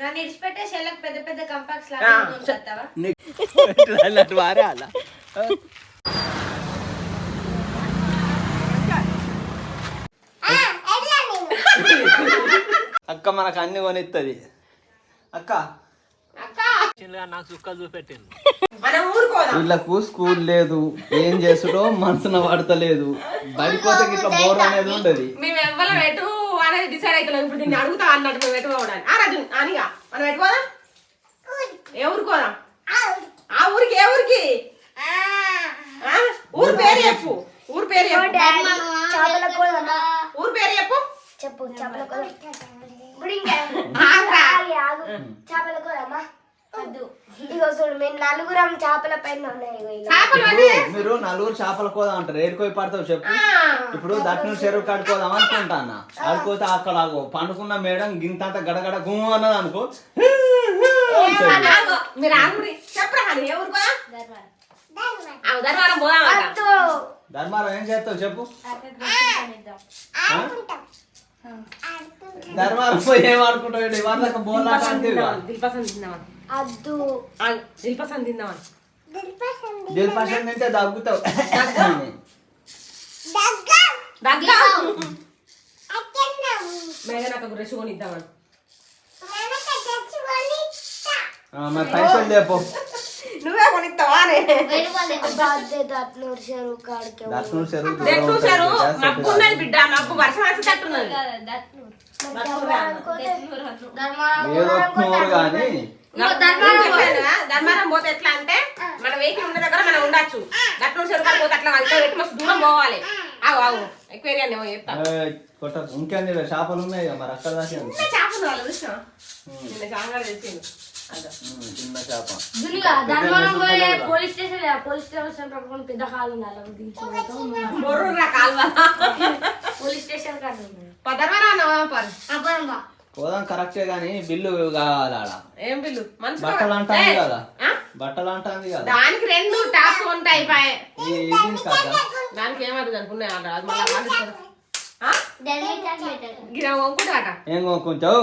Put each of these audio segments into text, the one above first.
నన్ను ఇడిచిపెట్టే షెల్లకు పెద్ద పెద్ద కంపాక్స్ లాగా అక్క మనకు అన్ని కొనిస్తుంది అక్క నాకు చుక్కలు చూపెట్టింది. వీళ్ళకు స్కూల్ లేదు, ఏం చేసుడో మనసున పడతలేదు, బడిపోతే ఇట్లా బోర్ అనేది ఉండదు. మేము ఎవ్వరం ఎటు అనేది డిసైడ్ అవుతున్నాం. ఇప్పుడు దీన్ని అడుగుతా అన్నట్టు మేము ఎటు పోవడానికి. రాజు అనిగా మనం ఎటు పోదాం? ఏ ఊరికి పోదాం? ఆ ఊరికి ఏ ఊరికి? ఊరు పేరు చెప్పు. ఊరు పేరు చెప్పు. ఊరు పేరు చెప్పు. చెప్పు నలుగురం చేపల పైన మీరు నలుగురు చేపల కోదాం అంటారు, ఏడుకోయి పడతావు చెప్పు. ఇప్పుడు దక్షిణ చెరువు కడుకోదాం అనుకుంటా అన్న, ఆడుకోతే అక్కడ పండుకున్న మేడం గింతంత గడగడ గుమ్మ అన్నది అనుకో. మీరు ఆగురి చెప్పరా. ఏ ఊరు పోదాం? ధర్మారం పోదాం. ధర్మారం ఏం చేస్తావు చెప్పు. ధర్మారం పోయి ఏం ఆడుకుంటావు? వాళ్ళకి బోలా దిల్పసంద్ తింటే దగ్గుతావు. మేఘనకు డ్రెస్ కొనిద్దామని మరి పైసలు లేపో. నువ్వే కొనిస్తావా? మబ్బు ఉన్నది బిడ్డ, మబ్బు వర్షం వచ్చేటట్టున్నది. ధర్మారం పోతే ఎట్లా అంటే మన వెహికల్ ఉన్న దగ్గర మనం ఉండొచ్చు. దట్నూరు చెరువు పోతే అట్లా పెట్టి మస్తు దూరం పోవాలి. ఎక్కువ ఇంకేంది చేపలు ఉన్నాయి మరి అక్కడ చేపలు వాళ్ళు చూసాం. నిన్న చాంగా తెచ్చింది చిన్న చేప. పోలీస్ స్టేషన్ పెద్ద హాల్ ఉండాలి. పోలీస్ స్టేషన్ పోదాం కరెక్టే గానీ బిల్లు కావాలి ఆడ. ఏం బిల్లు? బట్టలు అంటాంది కదా, బట్టలు అంటాంది కదా, దానికి 2 టాప్స్ ఉంటాయి. దానికి ఏమవుతుంది అనుకున్నా ఏం కొనుక్కుంటావు?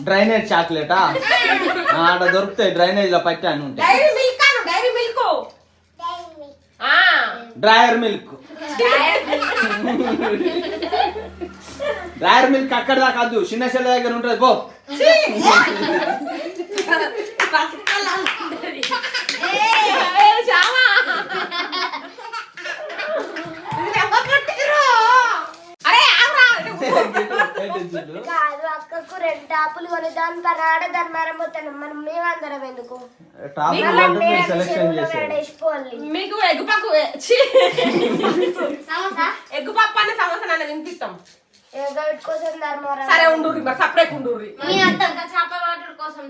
డ్రైనేజ్ చాక్లెటా? ఆడ దొరుకుతాయి, డ్రైనేజ్ లో పట్టాను ఉంటాయి. డ్రైయర్ మిల్క్ డ్రైయర్ మిల్క్ అక్కడ దాకా వద్దు, చిన్న చెల్ల దగ్గర ఉంటుంది పో. అక్కకు 2 టాపులు కొనిద్దాం. తనాడ ధర్మారం పోతాను. మనం మేమందరం ఎందుకు మీకు ఎగ్గుపప్పు అన్న సమోసా నన్ను వినిపిస్తాం. సరే ఉండుర్రి, మరి సపరేట్ ఉండుర్రి. చేపల వాటర్ కోసం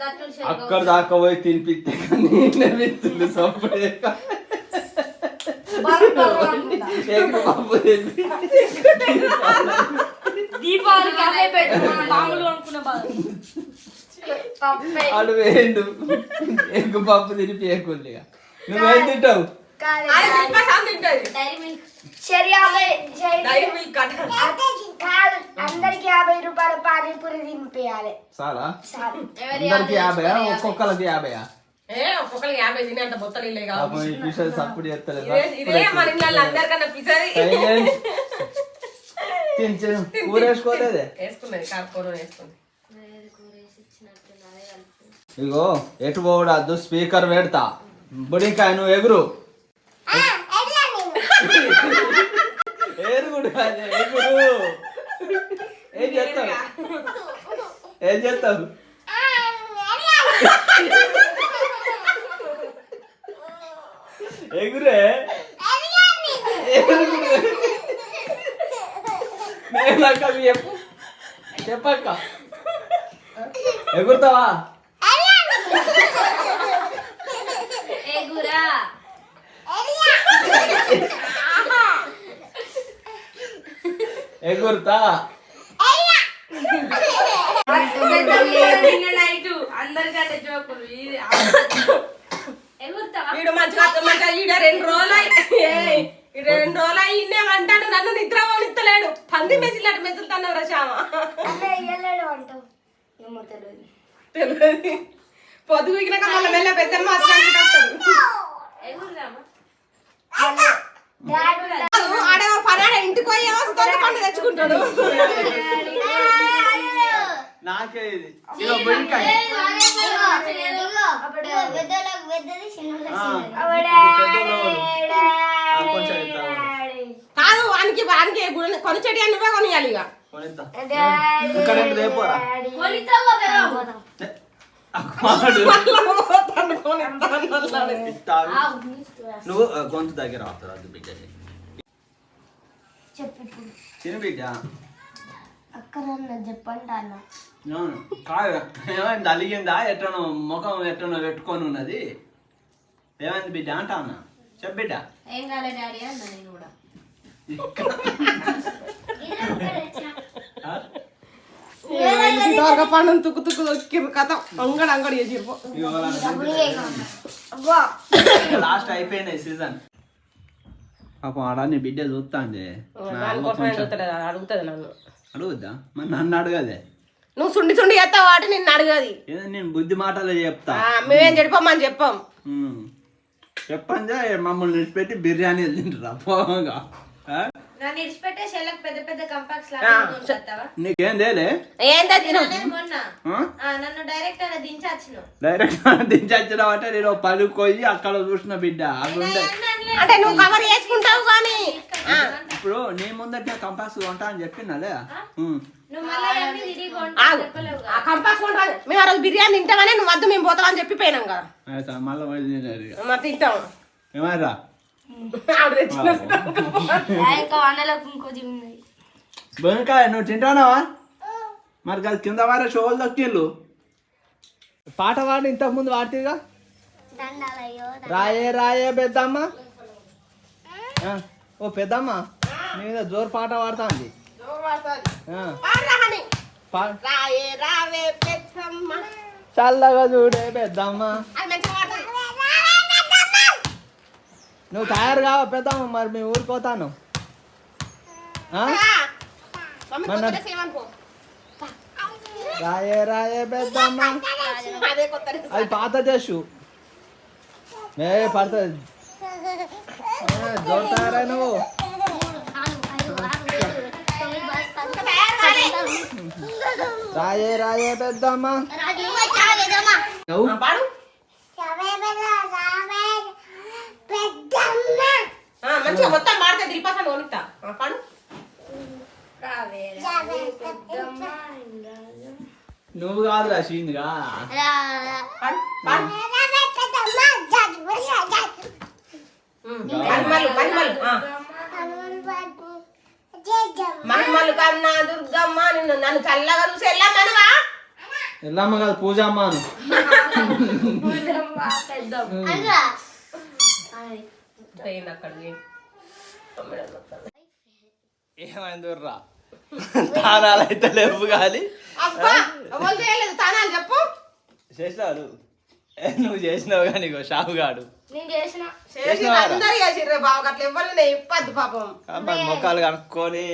అక్కడ దాకా పోయి తినిపిస్తే విత్తులు సపరేట్ అడు వేయండు ఎగ్గు పప్పు తినిపించకుండా. నువ్వేం తింటావు? అందరికి 50 రూపాయలు పానీపూరి తినిపించాలి. చాలా అందరికి 50? ఒక్కొక్కరికి 50? ఒక్కొక్కరికి 50 తినే అంత బొత్తలు సప్పుడు చేస్తలేదు. ఊరేసుకోలేదే. ఇగో ఎటు పోవడాదు, స్పీకర్ పెడతా. బుడికాయ నువ్వు ఎగురు. ఎగురు ఏం చేస్తావు? ఏం చేస్తావు? ఎగురే చెప్పు, చెప్పక్క. ఎగురుతావా? ఎగురుతా. అందరికంటే జోకులు వీడు మంచిగా 2 రోజులు ఇన్నేమంటాడు. నన్ను నిద్ర పోనిస్తలేడు. పంది మెసిలాడు మెసులుతాను రశామ. ఏమో తెలియదు. తెలియదు. పొద్దు వీకినాక మళ్ళీ మెల్ల పెద్దమ్మ వస్తాడు. ఆడే పనాడే ఇంటికి పోయి పండు తెచ్చుకుంటాడు. నాకే ఇది ఇగో బొయ్యికాయ. అప్పుడు పెద్దోళ్ళకి పెద్దది చిన్నోళ్ళకి ఆ, చిన్నది. కొంచెం ఇస్తా. కాదు వానికి వానికి కొని చెడి అని నువ్వే కొనియాలి ఇక. కొనిద్దా. ఇంకా రెండు రేపోరా నువ్వు గొంతు దగ్గర అవుతారు అది బిడ్డ చెప్పు ఇప్పుడు. తిని బిడ్డ. అక్కరన్న చెప్పండి అన్న. అవును. కాదు ఏమైంది అలిగిందా ఎట్టనో ముఖం ఎట్టనో పెట్టుకొని ఉన్నది ఏమైంది బిడ్డ అంటా అన్న చెప్పు బిడ్డ. ఏం కాలే డాడీ అన్న నేను కూడా. పండు తుక్కు తుక్కు దొక్కిరు కథ అంగడి అంగడి చేసిరు. లాస్ట్ అయిపోయినాయి సీజన్. పాపం ఆడ నీ బిడ్డ చూస్తాండి. దానికోసం అడుగుతుంది నన్ను. అడుగుద్దా మరి నన్ను అడగదే. నువ్వు సుండి సుండి చేస్తావు వాటి నిన్ను అడగది. ఏదో నేను బుద్ధి మాటలే చెప్తా. మేమేం చెప్పమని చెప్పాం. చెప్పండి మమ్మల్ని విడిచిపెట్టి బిర్యానీ తింటారా పోగా. నన్ను ఇడిచిపెట్టే చెల్లకి పెద్ద పెద్ద కంపాక్స్ నీకేం తేలే ఏందా తిను మొన్న నన్ను డైరెక్ట్ అలా దించొచ్చిన. డైరెక్ట్ దించొచ్చినావు అంటే నేను 10 కొయ్యి అక్కడ చూసిన బిడ్డ అవి ఉండే. అంటే నువ్వు కవర్ చేసుకుంటావు కానీ ఇప్పుడు నీ ముందట కంపాస్ కొంటా అని చెప్పినాలే. నువ్వు మళ్ళీ అన్ని తిరిగి చెప్పలేవు. ఆ కంపాస్ కొంటావు. మేము ఆ రోజు బిర్యానీ తింటామని నువ్వు వద్దు మేము పోతామని చెప్పి పోయినాం కదా. మళ్ళీ పోయి తినేది ఇక. మరి తింటాం. ఏమైనా ఆవిడ తెచ్చిన ఇంకా వందలకు ఇంకోది ఉన్నాయి. బొంకాయ నువ్వు తింటానావా మరి కాదు కింద వారే షోలు దక్కిళ్ళు. పాట పాడి ఇంతకు ముందు వాటిగా దండాలయ్యో రాయే రాయే పెద్దమ్మ. ఓ పెద్దమ్మ నీ మీద జోరు పాట పాడుతుంది. రాయే రావే పెద్దమ్మ చల్లగా చూడే పెద్దమ్మ. అది మంచిగా పాడుతుంది. నువ్వు తయారు కావా పెద్దమ్మ మరి మీ ఊరికి పోతాను. మమ్మీ కొత్తగా చేయమనుకో. రాయే రాయే పెద్దమ్మ. అదే కొత్త అది పాత చేసు మే పడుతుంది. జోరు తయారై నువ్వు. రాయే రాయే పెద్దమ్మ. నువ్వు పాడు. మంచిగా మొత్తం పాడితే దిల్పాసాను కొనిస్తా. పాడు. నువ్వు కాదు రాసిందిగా. పాడు. పాడు. మహిమలు మహిమలు మహిమలు కన్నా దుర్గమ్మ నిన్ను నన్ను చల్లగా చూసి వెళ్ళమ్మనువా. ఎల్లమ్మ కాదు పూజ అమ్మాను. ఏమైంది రా తానాలు అయితే లేవు కానీ తానాలు చెప్పు. చేసినావు నువ్వు చేసినావు కానీ షావుగాడు నేను చేసిన అందరు చేసిర్రే బాబు అట్లా ఎవరు ఇప్పద్దు పాపం. మరి మొక్కలు కనుక్కొని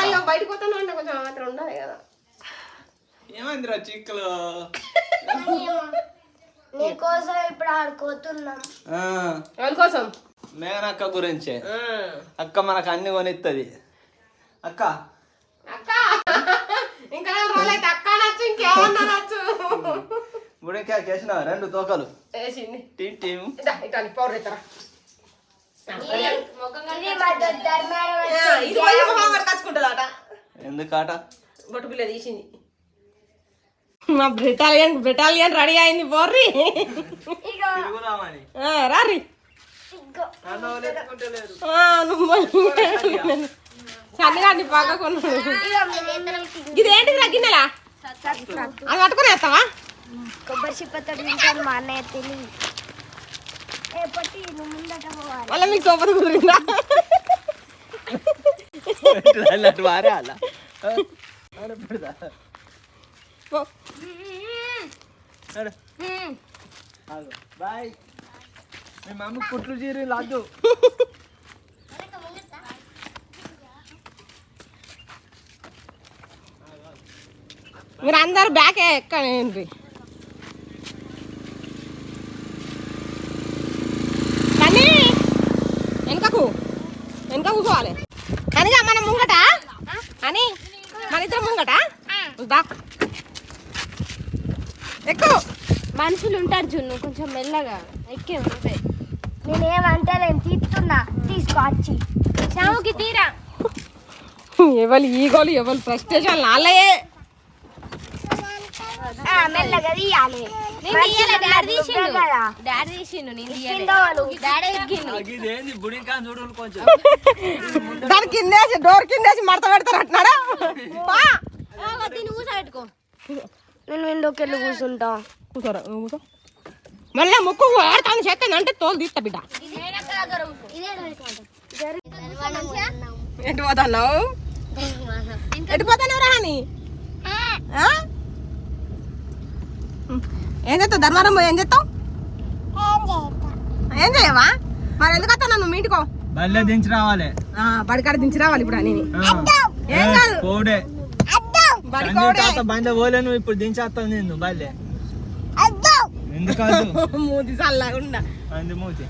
అయ్యో బయటకు పోతాను అంటే కొంచెం మాత్రం ఉండాలి కదా. ఏమైందిరా చిక్కులు. నీకోసం ఇప్పుడు ఆడుకోతున్నాం. వాళ్ళ కోసం మేనక్క గురించే. అక్క మనకు అన్ని కొనిస్తుంది. అక్క అక్క ఇంకా 4 రోజులు అయితే అక్క నచ్చు ఇంకేమన్నా నచ్చు. గుడికాయ చేసినావు 2 తోకలు వేసింది. టీం టీం ఇటాని పౌడర్ ఎత్తరా. ఇది మా ధర్మారం ఇది పోయి మొహం కట్టుకుంటుందట. ఎందుకాట బొట్టు పిల్ల తీసింది. మా బ్రిటాలియన్ రెడీ అయింది. బోర్రి తిరుగుదామని రారి చల్లిగాండి బాగా కొన్నాడు. ఇదేంటి తగ్గిందలా అది పట్టుకుని వేస్తావా. కొబ్బరి చిప్పతో తింటాను మా అన్నయ్య తెలియదు. నువ్వు ముందట పోవాలి. మళ్ళీ మీకు సోపతి కుదిరిందా. వారే అలా బాయ్. మీ మమ్మీ కుట్లు చీరి లాద్దు. మీరు అందరు బ్యాకే ఎక్కండి. కానీ వెనక కూర్చోవాలి అనిగా మనం ముంగట అని మన ఇద్దరు ముంగట ఎక్కువ మనుషులు ఉంటారు జున్ను కొంచెం మెల్లగా ఎక్కే ఉంటే నేనేమంటలేను తీస్తున్నా తీసుకో వచ్చి షాముకి తీరా ఎవరు ఈగోలు ఎవరు ఫ్రస్ట్రేషన్ నాలయే మెల్లగా తీయాలి దానికి దాని కిందేసి డోర్ కిందేసి మడత పెడతారు అంటున్నాడా కూర్చోబెట్టుకో నేను విండోకెళ్ళి కూర్చుంటా కూర్చోరా కూర్చో మళ్ళీ ముక్కు ఆడతాను చెక్క అంటే తోలు తీస్తా బిడ్డ ఎటు పోతున్నావు రాని ఏం చేస్తావు ధర్మారం పోయి ఏం చేస్తావు ఏం చేయవా మరి ఎందుకు వస్తా నన్ను మీటికో బల్లే దించి రావాలి బడికాడ దించి రావాలి ఇప్పుడు అని ఏం కాదు కోడే బడికోడే బండి పోలే నువ్వు ఇప్పుడు దించేస్తావు నిన్ను బల్లే ఎందుకు మూతి చల్లకుండా అంది మూతి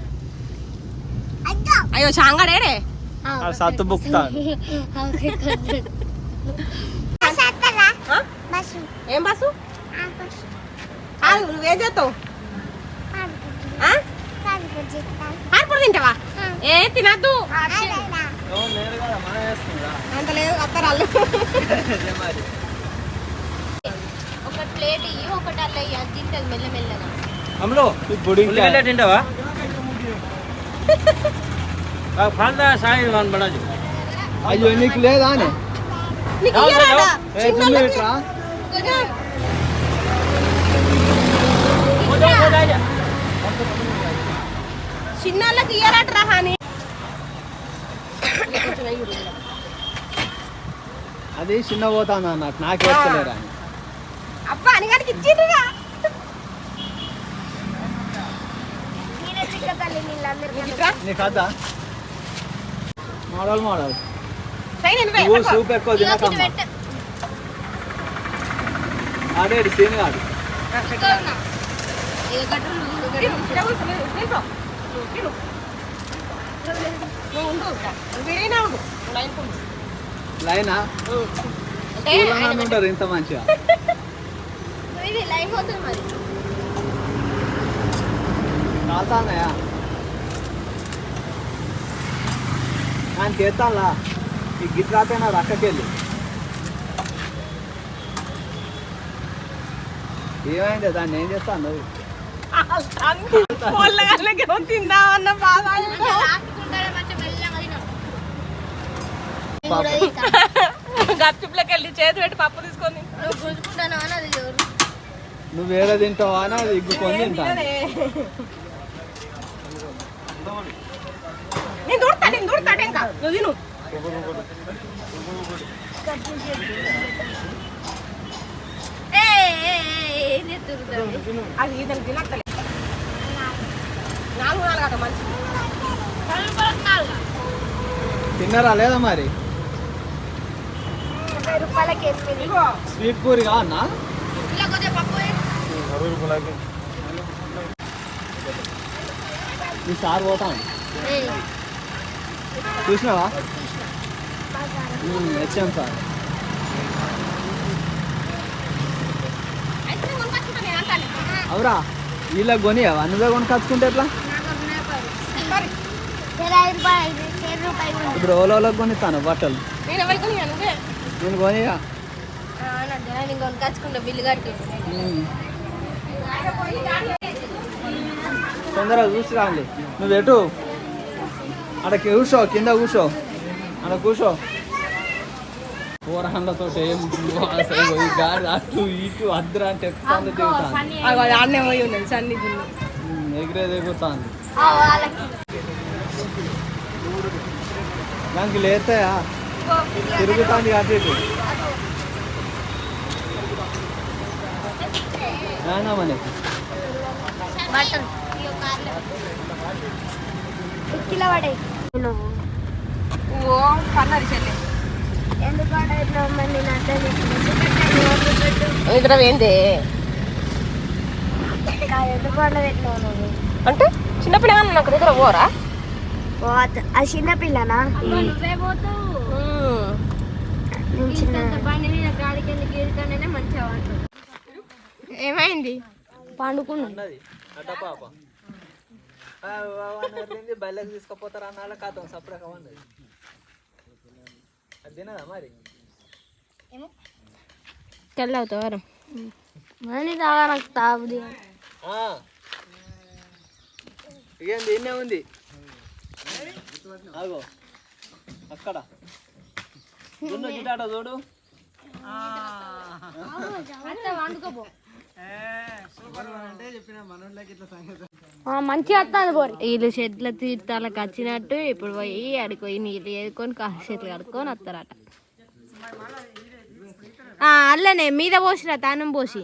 అయ్యో చాంగాడేడే సత్తు బుక్తాను ఏం బస్సు నువ్వేం చేస్తావు ఆడుపుడు తింటావా ఏ తినద్దు అంత లేదు అత్తరాళ్ళు ఒక ప్లేట్ ఇయ్యి ఒకటి అల్ల ఇయ్యి అది తింటది మెల్లమెల్లగా అమ్మలో ఉల్లిగడ్డ తింటావా फालदा साई वन बड़ा जो అయ్యో నీకు లేదా అని నీకు ఇయ్యరాదా? చిన్నోళ్ళకి ఇయ్యరాటరా హాని అది చిన్న పోతాను అన్నట్టు నాకు వేస్తలేరా అని అబ్బా అని గారికి ఇచ్చిండ్రుగా నీకు అద్దా మోడల్ మోడల్ నువ్వు సూప్ ఎక్కువ తినకమ్మా అదే సీన్ కాదు లైనా ఉంటారు ఇంత మంచిగా కాతానయా ఆయన చేస్తాలా ఈ గిట్ రాతేనా రక్కకెళ్ళి ఏమైంది దాన్ని ఏం చేస్తాను తిందామన్న బాధ గప్చుప్లోకి వెళ్ళి చేతి పెట్టి పప్పు తీసుకొని నువ్వు వేరే తింటావా అని అది ఇగ్గుకొని తింటాను నేను దూడతాడు ఇంకా నువ్వు తిను అది ఇదని తినక్కలే 4 అట మంచి తిన్నారా లేదా మరి రూపాయలకి స్వీట్ పూరి కావన్నా ఈ సార్ పోతాను చూసినావా హెచ్ఎం సార్ అవురా వీళ్ళకి కొనియావా నువ్వే కొనుకొచ్చుకుంటే ఎట్లా ఇప్పుడు ఓలోకి కొనిస్తాను బట్టలు నేను కొనియా కొనుకొచ్చుకుంటా బిల్లు కట్టి తొందరగా చూసి రాండి నువ్వు ఎటు అక్కడ కూర్చో కింద కూర్చో అక్కడ కూర్చో కూరహండ్లతో ఏం గాడి అటు ఇటు అద్దరు అంటే ఎక్కుతాను దిగుతాను ఆడనే పోయి ఉన్నది సన్నిధి ఎగిరే దిగుతాను దానికి లేతాయా తిరుగుతాంది అటు ఇటు అయినా మనకి కిలో పడే ఓ పన్నది చెల్లి ఎందుకు ఇట్లా మరి నేను అర్థం నిద్ర ఏంది ఎందుకు పెట్టినావు నువ్వు అంటే చిన్నపిల్లగా నాకు దగ్గర పోరా ఆ చిన్న పిల్లనా నువ్వే పోతావు బండి మీద గాడికి వెళ్ళి గీరుతానే మంచిగా వాడుతుంది. ఏమైంది పండుకున్నా బయటకు తీసుకుపోతారా అన్నాళ్ళ కాదు సపరేట్ అవ్వండి అది తినదా మరి తెల్లవుతావారు మనీ తాగా నాకు తాగుది ఇదేం దీన్నే ఉంది ఆగో అక్కడ గిటాట చూడు వండుకోపో మంచిగా వస్తుంది పోరు వీళ్ళు చెట్ల తీర్థాలకు వచ్చినట్టు ఇప్పుడు పోయి అడిగి పోయి నీళ్ళు వేసుకొని చేతులు కడుక్కొని వస్తారట. అల్లనే మీద పోసిరా తానం పోసి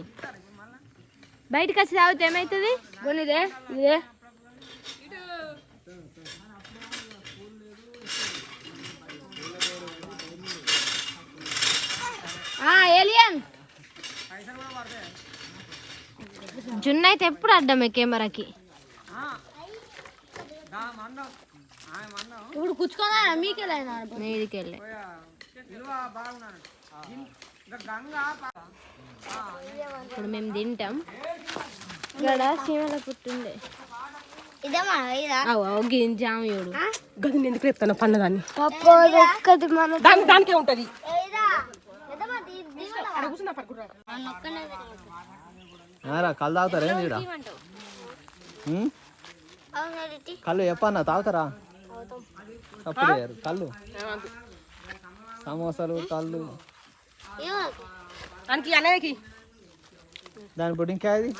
బయటకు వచ్చి తాగితే ఏమవుతుంది కొనిదే ఇదే ఏలియన్ జున్ను అయితే ఎప్పుడు అడ్డమే కెమెరాకి ఇప్పుడు కూర్చుకోదా మీకెళ్ళైనా మీదికెళ్ళి ఇప్పుడు మేము తింటాం ఇక్కడ చీమల పుట్టిండే జామయుడు గదిని ఎందుకు చెప్తాను పన్నదాన్ని దానికే ఉంటది కళ్ళు తాగుతారా ఏంది ఈడ? కళ్ళు చెప్పన్నా తాగుతారా తప్పుడు కళ్ళు సమోసాలు కళ్ళు దానికి అనేకి దాని పొడి ఇంకా అది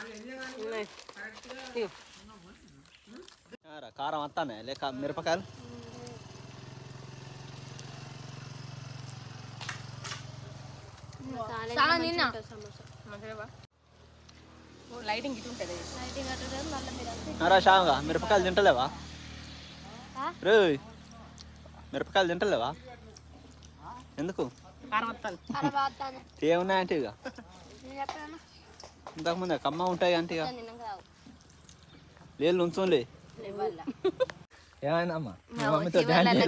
కారం వస్తానే లేక మిరపకాయలు లైటింగ్ ఇటు ఉంటుంది షాంగా మిరపకాయలు తింటలేవా రే మిరపకాయలు తింటలేవా ఎందుకు ఏమున్నాయంటే ఇక ఇంతకుముందే కమ్మ ఉంటాయి అంటే ఇక లేదు ఉంచులే ఏమైనా అమ్మా మమ్మీతో డాన్స్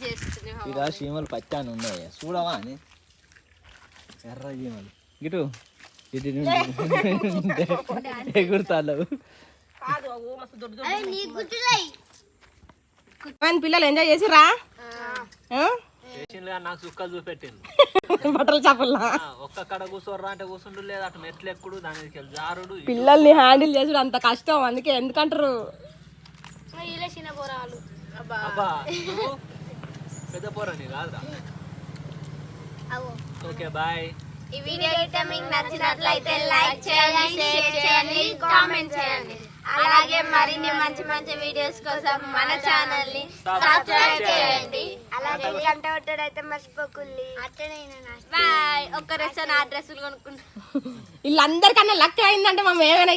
చేస్తా ఇక చీమలు పచ్చాను ఉన్నాయి చూడవా అని ఎర్ర చీమలు గిటు ఇటు ఎగురుతావు పిల్లలు ఎంజాయ్ చేసిరా నాకు సుక్కలు చూపెట్టింది బట్టలు చేపల్లా ఒక్క కడ కూర్చోర్రా అంటే కూర్చుండు లేదు అటు మెట్లు ఎక్కుడు దాని జారుడు పిల్లల్ని హ్యాండిల్ చేసుడు అంత కష్టం అందుకే ఎందుకంటారు పెద్ద పోరని కాదురా ఓకే బాయ్. ఈ వీడియో మీకు నచ్చినట్లయితే లైక్ చేయండి, షేర్ చేయండి, కామెంట్ చేయండి. అలాగే మరిన్ని మంచి మంచి వీడియోస్ కోసం మన ఛానల్ ని సబ్స్క్రైబ్ చేయండి. అలాగే గంట కొట్టడైతే మర్చిపోకండి. బాయ్. ఒక్కరేసారి నా డ్రెస్సులు కొనుక్కుంటా. వీళ్ళందరికన్నా లక్ అయిందంటే మా మేమనే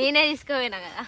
నేనే తీసుకోపోయినా కదా.